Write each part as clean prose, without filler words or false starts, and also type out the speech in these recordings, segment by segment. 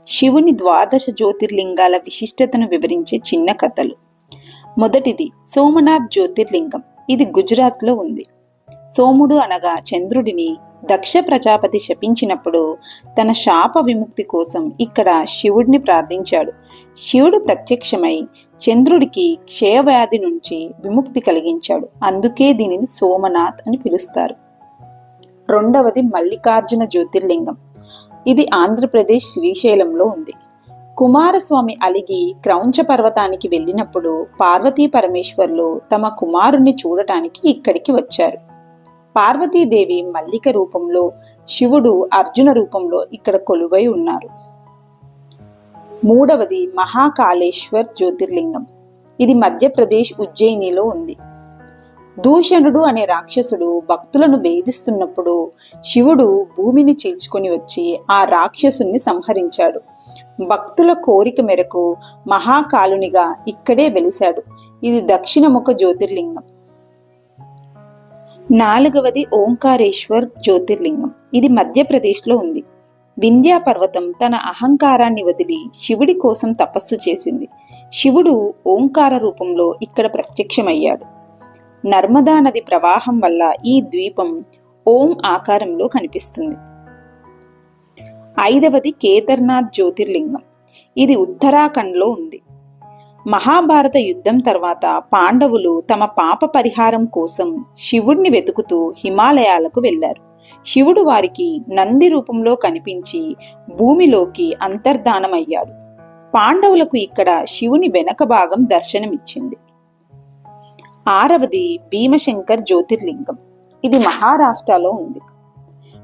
శివుని ద్వాదశ జ్యోతిర్లింగాల విశిష్టతను వివరించే చిన్న కథలు. మొదటిది సోమనాథ్ జ్యోతిర్లింగం. ఇది గుజరాత్లో ఉంది. సోముడు అనగా చంద్రుడిని దక్ష ప్రజాపతి శపించినప్పుడు తన శాప విముక్తి కోసం ఇక్కడ శివుడిని ప్రార్థించాడు. శివుడు ప్రత్యక్షమై చంద్రుడికి క్షయవ్యాధి నుంచి విముక్తి కలిగించాడు. అందుకే దీనిని సోమనాథ్ అని పిలుస్తారు. రెండవది మల్లికార్జున జ్యోతిర్లింగం. ఇది ఆంధ్రప్రదేశ్ శ్రీశైలంలో ఉంది. కుమారస్వామి అలిగి క్రౌంచ పర్వతానికి వెళ్ళినప్పుడు పార్వతీ పరమేశ్వర్లు తమ కుమారుణ్ణి చూడటానికి ఇక్కడికి వచ్చారు. పార్వతీదేవి మల్లిక రూపంలో, శివుడు అర్జున రూపంలో ఇక్కడ కొలువై ఉన్నారు. మూడవది మహాకాళేశ్వర్ జ్యోతిర్లింగం. ఇది మధ్యప్రదేశ్ ఉజ్జయినిలో ఉంది. దూషణుడు అనే రాక్షసుడు భక్తులను వేధిస్తున్నప్పుడు శివుడు భూమిని చీల్చుకొని వచ్చి ఆ రాక్షసుని సంహరించాడు. భక్తుల కోరిక మేరకు మహాకాలునిగా ఇక్కడే వెలిశాడు. ఇది దక్షిణముఖ జ్యోతిర్లింగం. నాలుగవది ఓంకారేశ్వర్ జ్యోతిర్లింగం. ఇది మధ్యప్రదేశ్లో ఉంది. వింధ్యా పర్వతం తన అహంకారాన్ని వదిలి శివుడి కోసం తపస్సు చేసింది. శివుడు ఓంకార రూపంలో ఇక్కడ ప్రత్యక్షమయ్యాడు. నర్మదా నది ప్రవాహం వల్ల ఈ ద్వీపం ఓం ఆకారంలో కనిపిస్తుంది. ఐదవది కేదార్నాథ్ జ్యోతిర్లింగం. ఇది ఉత్తరాఖండ్లో ఉంది. మహాభారత యుద్ధం తర్వాత పాండవులు తమ పాప పరిహారం కోసం శివుడిని వెతుకుతూ హిమాలయాలకు వెళ్లారు. శివుడు వారికి నంది రూపంలో కనిపించి భూమిలోకి అంతర్ధానమయ్యాడు. పాండవులకు ఇక్కడ శివుని వెనక భాగం దర్శనమిచ్చింది. ఆరవది భీమశంకర్ జ్యోతిర్లింగం. ఇది మహారాష్ట్రలో ఉంది.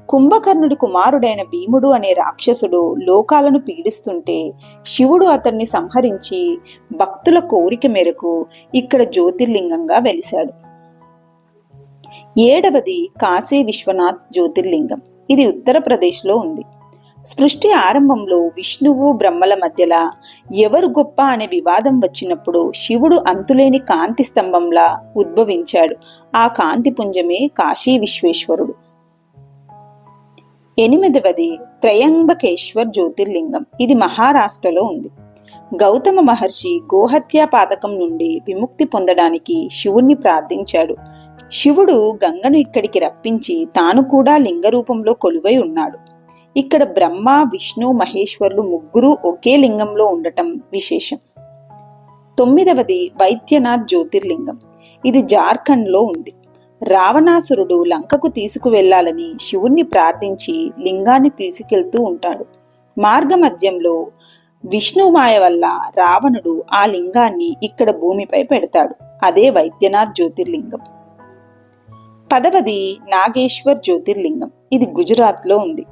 కుంభకర్ణుడి కుమారుడైన భీముడు అనే రాక్షసుడు లోకాలను పీడిస్తుంటే శివుడు అతన్ని సంహరించి భక్తుల కోరిక మేరకు ఇక్కడ జ్యోతిర్లింగంగా వెలిశాడు. ఏడవది కాశీ విశ్వనాథ్ జ్యోతిర్లింగం. ఇది ఉత్తరప్రదేశ్లో ఉంది. సృష్టి ఆరంభంలో విష్ణువు బ్రహ్మల మధ్యలా ఎవరు గొప్ప అనే వివాదం వచ్చినప్పుడు శివుడు అంతులేని కాంతి స్తంభంలా ఉద్భవించాడు. ఆ కాంతి పుంజమే కాశీ విశ్వేశ్వరుడు. ఎనిమిదవది త్రయంబకేశ్వర్ జ్యోతిర్లింగం. ఇది మహారాష్ట్రలో ఉంది. గౌతమ మహర్షి గోహత్యా పాతకం నుండి విముక్తి పొందడానికి శివుణ్ణి ప్రార్థించాడు. శివుడు గంగను ఇక్కడికి రప్పించి తాను కూడా లింగ రూపంలో కొలువై ఉన్నాడు. ఇక్కడ బ్రహ్మ, విష్ణు, మహేశ్వరులు ముగ్గురు ఒకే లింగంలో ఉండటం విశేషం. తొమ్మిదవది వైద్యనాథ్ జ్యోతిర్లింగం. ఇది జార్ఖండ్లో ఉంది. రావణాసురుడు లంకకు తీసుకువెళ్లాలని శివుణ్ణి ప్రార్థించి లింగాన్ని తీసుకెళ్తూ ఉంటాడు. మార్గమధ్యంలో విష్ణుమాయ వల్ల రావణుడు ఆ లింగాన్ని ఇక్కడ భూమిపై పెడతాడు. అదే వైద్యనాథ్ జ్యోతిర్లింగం. 10వది నాగేశ్వర్ జ్యోతిర్లింగం. ఇది గుజరాత్లో ఉంది.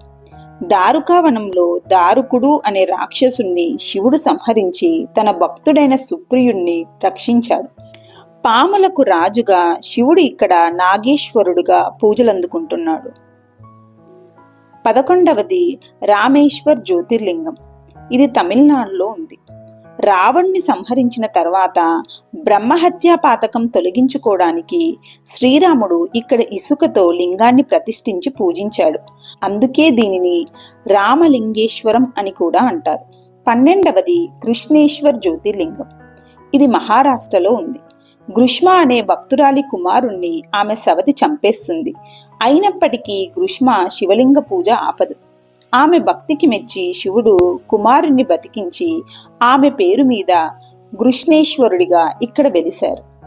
దారుకావనంలో దారుకుడు అనే రాక్షసుణ్ణి శివుడు సంహరించి తన భక్తుడైన సుప్రియుణ్ణి రక్షించాడు. పాములకు రాజుగా శివుడు ఇక్కడ నాగేశ్వరుడుగా పూజలందుకుంటున్నాడు. 11వది రామేశ్వర్ జ్యోతిర్లింగం. ఇది తమిళనాడులో ఉంది. రావణ్ణి సంహరించిన తర్వాత బ్రహ్మహత్యా పాతకం తొలగించుకోవడానికి శ్రీరాముడు ఇక్కడ ఇసుకతో లింగాన్ని ప్రతిష్ఠించి పూజించాడు. అందుకే దీనిని రామలింగేశ్వరం అని కూడా అంటారు. 12వది కృష్ణేశ్వర్ జ్యోతిర్లింగం. ఇది మహారాష్ట్రలో ఉంది. గృష్మ అనే భక్తురాలి కుమారుణ్ణి ఆమె సవతి చంపేస్తుంది. అయినప్పటికీ గృష్మ శివలింగ పూజ ఆపదు. ఆమె భక్తికి మెచ్చి శివుడు కుమారుణ్ణి బతికించి ఆమె పేరు మీద కృష్ణేశ్వరుడిగా ఇక్కడ వెలిశారు.